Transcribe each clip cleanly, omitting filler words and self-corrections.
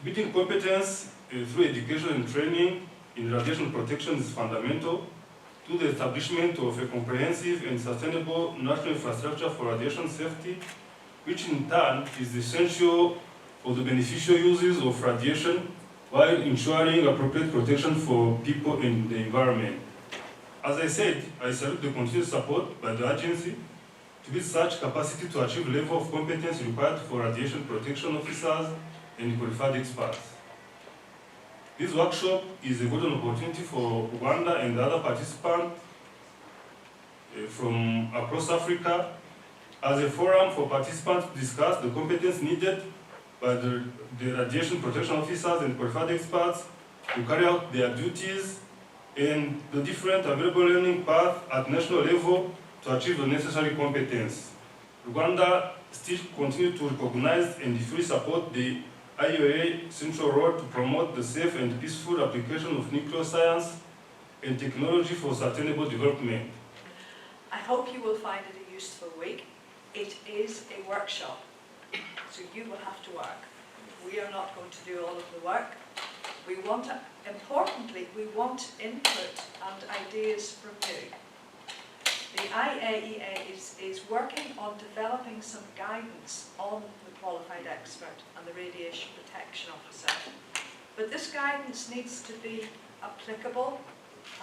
Building competence through education and training in radiation protection is fundamental to the establishment of a comprehensive and sustainable national infrastructure for radiation safety, which in turn is essential for the beneficial uses of radiation while ensuring appropriate protection for people and the environment. As I said, I salute the continued support by the agency to build such capacity to achieve level of competence required for radiation protection officers and qualified experts. This workshop is a golden opportunity for Rwanda and other participants from across Africa as a forum for participants to discuss the competence needed by the radiation protection officers and qualified experts to carry out their duties and the different available learning paths at national level to achieve the necessary competence. Rwanda still continues to recognize and fully support the IAEA central role to promote the safe and peaceful application of nuclear science and technology for sustainable development. I hope you will find it a useful week. It is a workshop, so you will have to work. We are not going to do all of the work. We want, importantly, we want input and ideas from you. The IAEA is working on developing some guidance on the qualified expert and the radiation protection officer. But this guidance needs to be applicable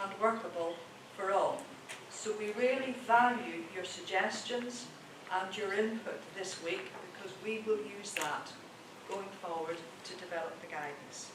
and workable for all. So we really value your suggestions and your input this week, because we will use that going forward to develop the guidance.